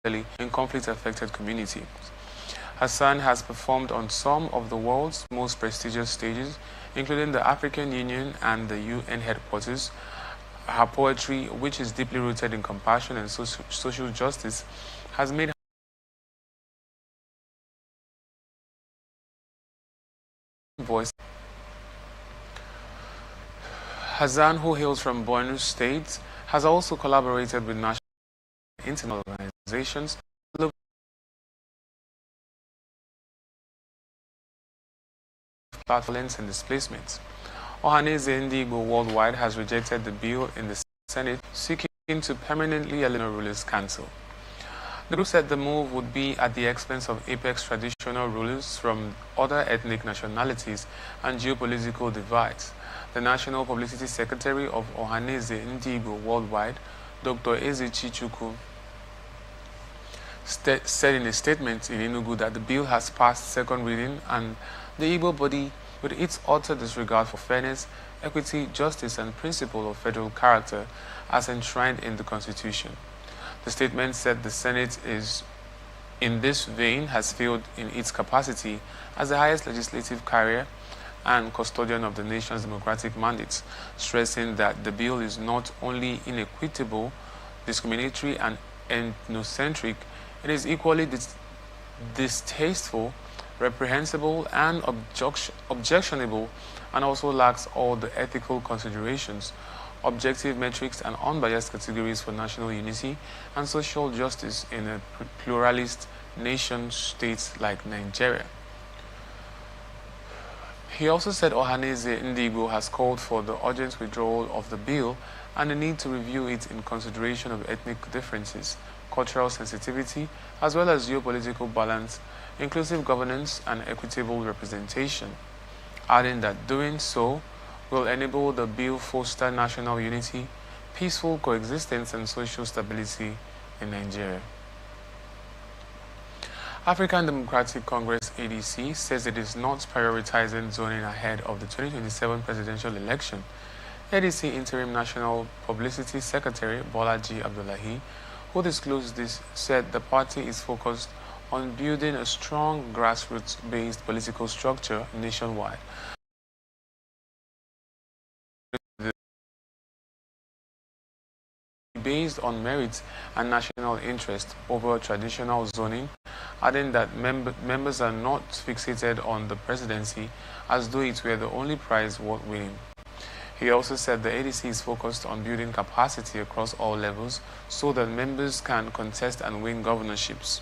in conflict-affected communities. Hassan has performed on some of the world's most prestigious stages, including the African Union and the UN headquarters. Her poetry, which is deeply rooted in compassion and social justice, has made her voice. Hassan, who hails from Borno State, has also collaborated with national and international organizations violence and displacement. Ohaneze Ndigbo Worldwide has rejected the bill in the Senate seeking to permanently eliminate rulers' council. The group said the move would be at the expense of apex traditional rulers from other ethnic nationalities and geopolitical divides. The National Publicity Secretary of Ohaneze Ndigbo Worldwide, Dr. Eze Chichuku, said in a statement in Enugu that the bill has passed second reading and the Igbo body, with its utter disregard for fairness, equity, justice, and principle of federal character as enshrined in the Constitution. The statement said the Senate is in this vein, has failed in its capacity as the highest legislative carrier and custodian of the nation's democratic mandates, stressing that the bill is not only inequitable, discriminatory, and ethnocentric, it is equally distasteful, reprehensible, and objectionable, and also lacks all the ethical considerations, objective metrics, and unbiased categories for national unity and social justice in a pluralist nation-state like Nigeria. He also said Ohaneze Ndigbo has called for the urgent withdrawal of the bill and the need to review it in consideration of ethnic differences, cultural sensitivity, as well as geopolitical balance, inclusive governance, and equitable representation, adding that doing so will enable the bill foster national unity, peaceful coexistence, and social stability in Nigeria. African Democratic Congress ADC says it is not prioritizing zoning ahead of the 2027 presidential election. ADC Interim National Publicity Secretary Bolaji Abdullahi, who disclosed this, said the party is focused on building a strong grassroots-based political structure nationwide. Based on merit and national interest over traditional zoning, adding that members are not fixated on the presidency as though it were the only prize worth winning. He also said the ADC is focused on building capacity across all levels so that members can contest and win governorships,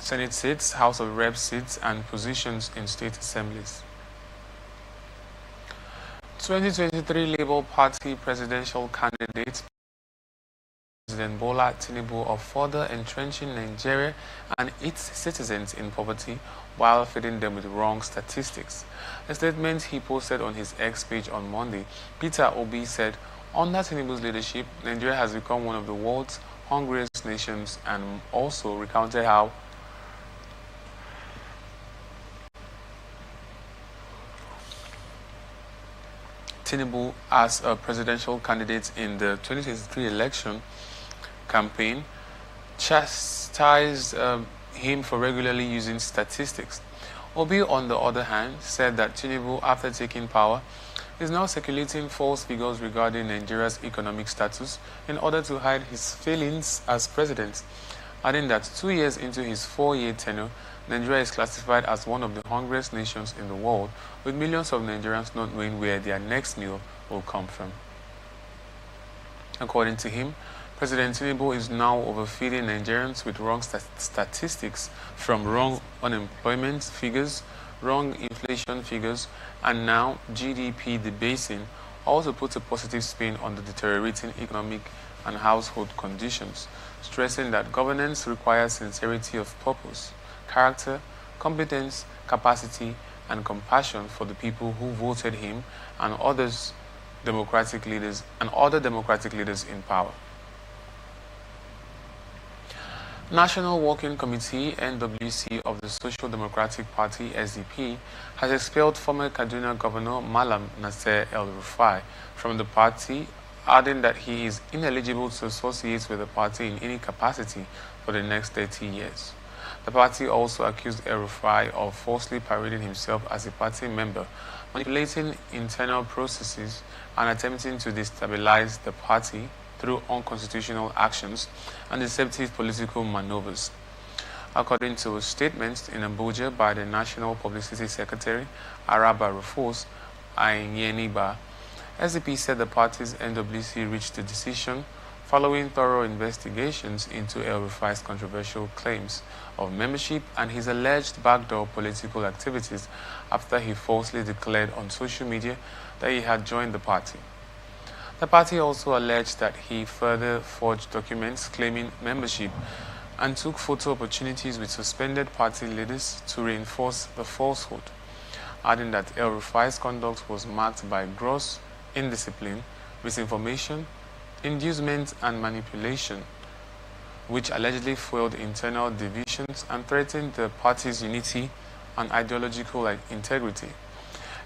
Senate seats, House of Reps seats, and positions in state assemblies. 2023 Labour Party presidential candidate President Bola Tinubu of further entrenching Nigeria and its citizens in poverty while feeding them with wrong statistics. A statement he posted on his X page on Monday, Peter Obi said, under Tinubu's leadership, Nigeria has become one of the world's hungriest nations, and also recounted how Tinubu, as a presidential candidate in the 2023 election campaign, chastised him for regularly using statistics. Obi, on the other hand, said that Tinubu, after taking power, is now circulating false figures regarding Nigeria's economic status in order to hide his failings as president, adding that 2 years into his 4-year tenure, Nigeria is classified as one of the hungriest nations in the world, with millions of Nigerians not knowing where their next meal will come from. According to him, President Tinubu is now overfeeding Nigerians with wrong statistics, from wrong unemployment figures, wrong inflation figures, and now GDP debasing, also puts a positive spin on the deteriorating economic and household conditions, stressing that governance requires sincerity of purpose, character, competence, capacity, and compassion for the people who voted him and other democratic leaders in power. National Working Committee (NWC) of the Social Democratic Party (SDP) has expelled former Kaduna Governor Malam Nasser El-Rufai from the party, adding that he is ineligible to associate with the party in any capacity for the next 30 years. The party also accused El-Rufai of falsely parading himself as a party member, manipulating internal processes, and attempting to destabilize the party through unconstitutional actions and deceptive political maneuvers. According to a statement in Abuja by the National Publicity Secretary, Araba Rufus Ayeniba, SDP said the party's NWC reached the decision following thorough investigations into El-Rufai's controversial claims of membership and his alleged backdoor political activities after he falsely declared on social media that he had joined the party. The party also alleged that he further forged documents claiming membership and took photo opportunities with suspended party leaders to reinforce the falsehood, adding that El-Rufai's conduct was marked by gross indiscipline, misinformation, inducement, and manipulation, which allegedly fueled internal divisions and threatened the party's unity and ideological integrity.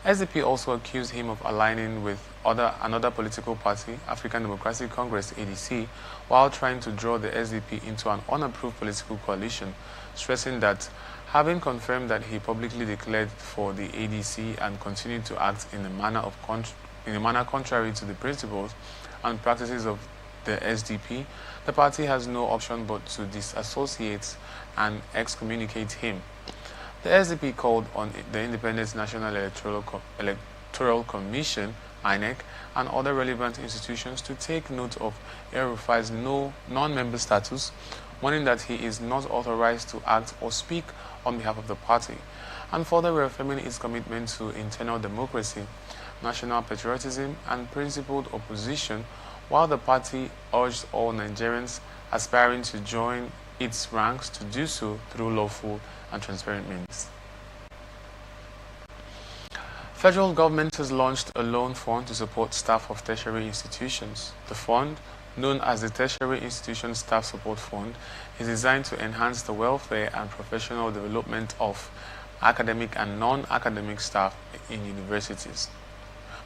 SDP also accused him of aligning with another political party, African Democratic Congress (ADC), while trying to draw the SDP into an unapproved political coalition, stressing that having confirmed that he publicly declared for the ADC and continued to act in a manner contrary to the principles and practices of the SDP, the party has no option but to disassociate and excommunicate him. The SDP called on the Independent National Electoral Commission (INEC) and other relevant institutions to take note of El-Rufai's non-member status, warning that he is not authorized to act or speak on behalf of the party, and further reaffirming its commitment to internal democracy, national patriotism, and principled opposition, while the party urged all Nigerians aspiring to join its ranks to do so through lawful and transparent means. Federal government has launched a loan fund to support staff of tertiary institutions. The fund, known as the Tertiary Institution Staff Support Fund, is designed to enhance the welfare and professional development of academic and non-academic staff in universities,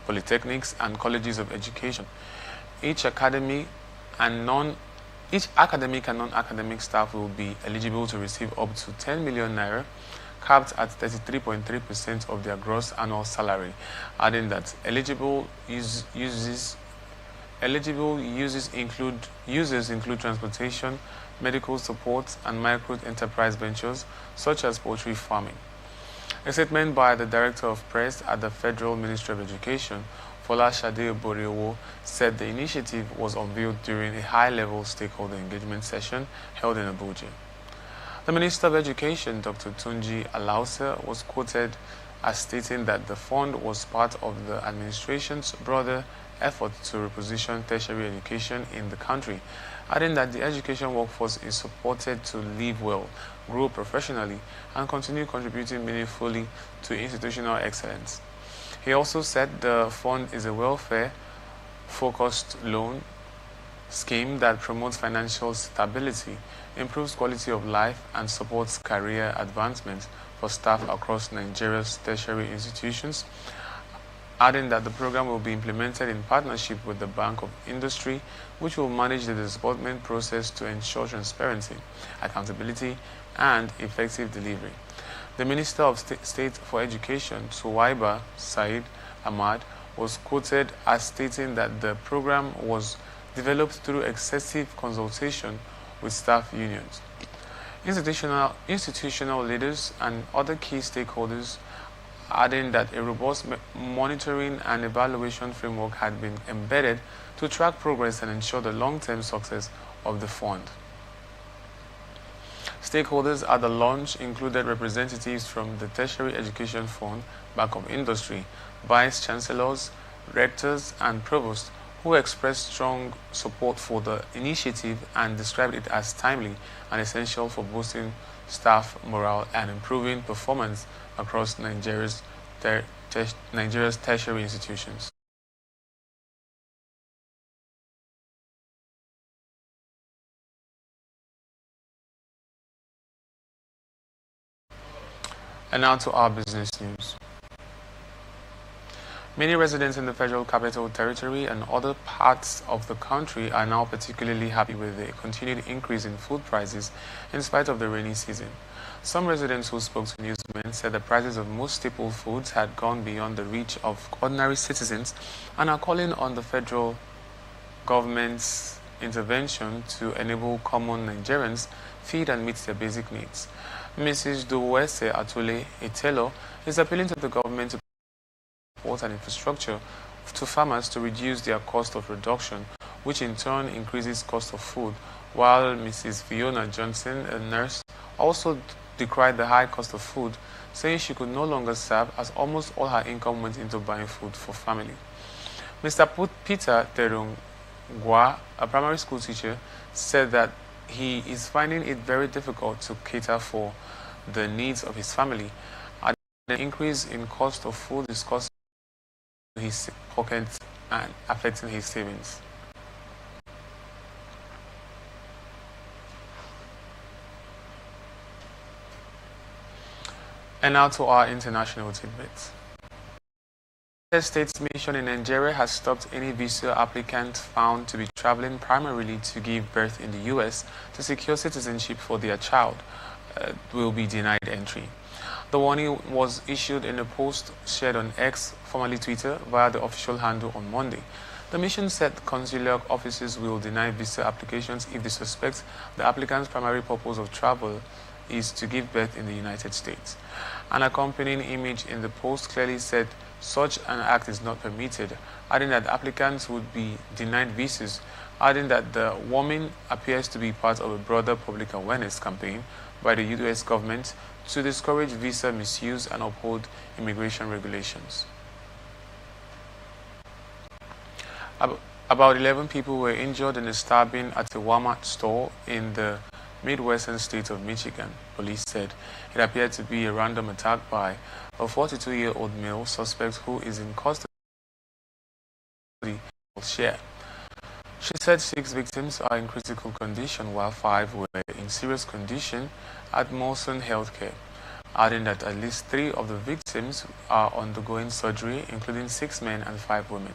polytechnics, and colleges of education. Each academic and non-academic staff will be eligible to receive up to 10 million naira, capped at 33.3% of their gross annual salary, adding that eligible uses include transportation, medical support, and micro-enterprise ventures such as poultry farming. A statement by the Director of Press at the Federal Ministry of Education, Folashade Boriowo, said the initiative was unveiled during a high-level stakeholder engagement session held in Abuja. The Minister of Education, Dr. Tunji Alausa, was quoted as stating that the fund was part of the administration's broader effort to reposition tertiary education in the country, adding that the education workforce is supported to live well, grow professionally, and continue contributing meaningfully to institutional excellence. He also said the fund is a welfare-focused loan scheme that promotes financial stability, improves quality of life, and supports career advancement for staff across Nigeria's tertiary institutions, adding that the program will be implemented in partnership with the Bank of Industry, which will manage the disbursement process to ensure transparency, accountability, and effective delivery. The Minister of State for Education, Suwaiba Said Ahmad, was quoted as stating that the program was developed through excessive consultation with staff unions, institutional leaders, and other key stakeholders, adding that a robust monitoring and evaluation framework had been embedded to track progress and ensure the long-term success of the fund. Stakeholders at the launch included representatives from the Tertiary Education Fund, Bank of Industry, vice-chancellors, rectors, and provosts, who expressed strong support for the initiative and described it as timely and essential for boosting staff morale and improving performance across Nigeria's tertiary institutions. And now to our business news. Many residents in the Federal Capital Territory and other parts of the country are now particularly happy with the continued increase in food prices in spite of the rainy season. Some residents who spoke to newsmen said the prices of most staple foods had gone beyond the reach of ordinary citizens and are calling on the federal government's intervention to enable common Nigerians feed and meet their basic needs. Mrs. Duwese Atule Itelo is appealing to the government to support and infrastructure to farmers to reduce their cost of production, which in turn increases cost of food, while Mrs. Fiona Johnson, a nurse, also decried the high cost of food, saying she could no longer serve as almost all her income went into buying food for family. Mr. Peter Terungwa, a primary school teacher, said that he is finding it very difficult to cater for the needs of his family. The increase in cost of food is costing his pocket and affecting his savings. And now to our international tidbits. States mission in Nigeria has stopped any visa applicant found to be traveling primarily to give birth in the U.S. to secure citizenship for their child will be denied entry. The warning was issued in a post shared on X, formerly Twitter, via the official handle on Monday. The mission said consular offices will deny visa applications if they suspect the applicant's primary purpose of travel is to give birth in the United States. An accompanying image in the post clearly said such an act is not permitted, adding that applicants would be denied visas, adding that the warning appears to be part of a broader public awareness campaign by the U.S. government to discourage visa misuse and uphold immigration regulations. About 11 people were injured in a stabbing at a Walmart store in the Midwestern state of Michigan. Police said it appeared to be a random attack by a 42-year-old male suspect who is in custody. She said 6 victims are in critical condition while 5 were in serious condition at Molson Healthcare, adding that at least 3 of the victims are undergoing surgery, including 6 men and 5 women.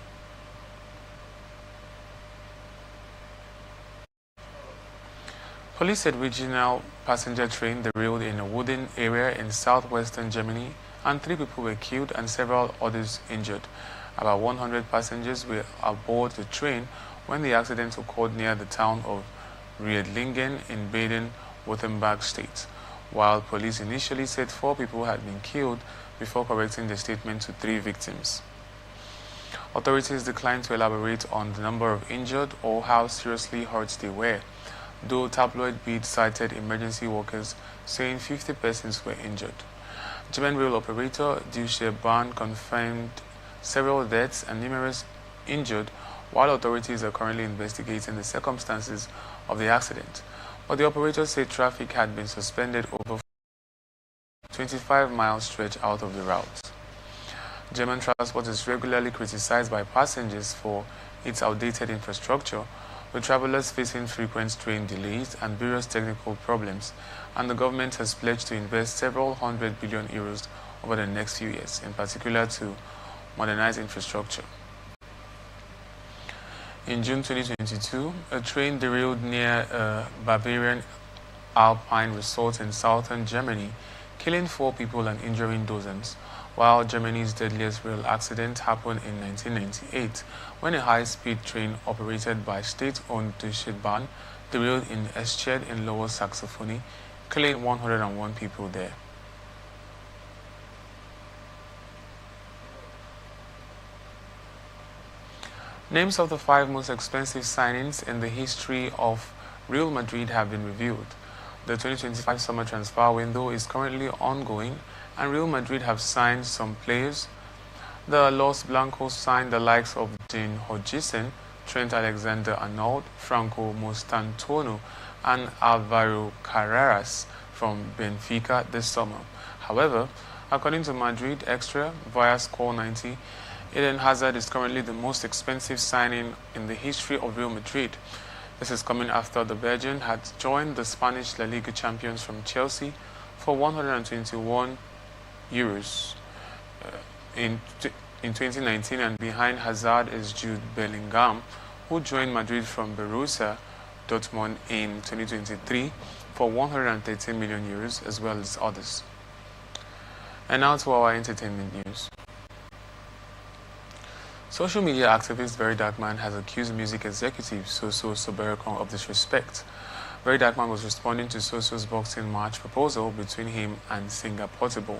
Police said regional passenger train derailed in a wooded area in southwestern Germany and 3 people were killed and several others injured. About 100 passengers were aboard the train when the accident occurred near the town of Riedlingen in Baden-Württemberg state, while police initially said 4 people had been killed before correcting the statement to 3 victims. Authorities declined to elaborate on the number of injured or how seriously hurt they were, though tabloid Bild cited emergency workers saying 50 persons were injured. German rail operator Deutsche Bahn confirmed several deaths and numerous injured, while authorities are currently investigating the circumstances of the accident. But the operator said traffic had been suspended over a 25-mile stretch out of the route. German transport is regularly criticized by passengers for its outdated infrastructure, with travelers facing frequent train delays and various technical problems, and the government has pledged to invest several hundred billion euros over the next few years, in particular to modernize infrastructure. In June 2022, a train derailed near a Bavarian alpine resort in southern Germany, killing 4 people and injuring dozens, while Germany's deadliest rail accident happened in 1998 when a high-speed train operated by state-owned Deutsche Bahn derailed in Eschede in Lower Saxony, killing 101 people there. Names of the 5 most expensive signings in the history of Real Madrid have been revealed. The 2025 summer transfer window is currently ongoing, and Real Madrid have signed some players. The Los Blancos signed the likes of Dean Hodgson, Trent Alexander-Arnold, Franco Mostantuono, and Alvaro Carreras from Benfica this summer. However, according to Madrid Extra via Score 90, Eden Hazard is currently the most expensive signing in the history of Real Madrid. This is coming after the Belgian had joined the Spanish La Liga champions from Chelsea for 121 euros in 2019, and behind Hazard is Jude Bellingham, who joined Madrid from Borussia Dortmund in 2023 for 113 million euros, as well as others. And now to our entertainment news. Social media activist Very Darkman has accused music executive Soso Sobericon of disrespect. Very Darkman was responding to Soso's boxing match proposal between him and Singer Portable,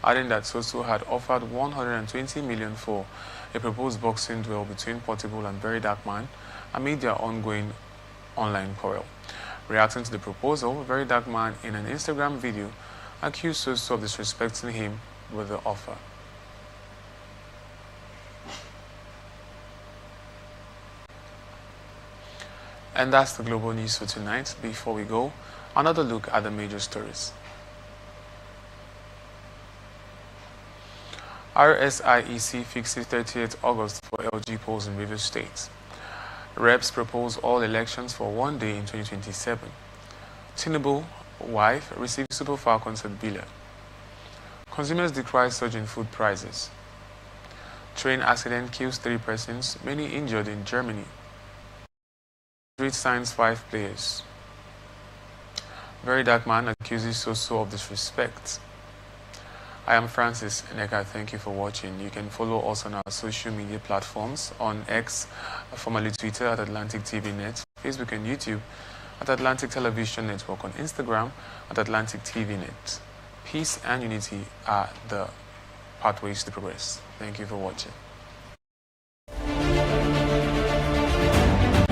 adding that Soso had offered 120 million for a proposed boxing duel between Portable and Very Darkman amid their ongoing online quarrel. Reacting to the proposal, Very Darkman in an Instagram video accused Soso of disrespecting him with the offer. And that's the global news for tonight. Before we go, another look at the major stories. RSIEC fixes 30th August for LG polls in Rivers State. Reps propose all elections for one day in 2027. Tinubu wife receives Super Falcons at Villa. Consumers decry surge in food prices. Train accident kills 3 persons, many injured in Germany. Street signs 5 players. Very dark man accuses Soso of disrespect. I am Francis Neka. Thank you for watching. You can follow us on our social media platforms on X, formerly Twitter at Atlantic TV Net, Facebook and YouTube at Atlantic Television Network, on Instagram at Atlantic TV Net. Peace and unity are the pathways to progress. Thank you for watching.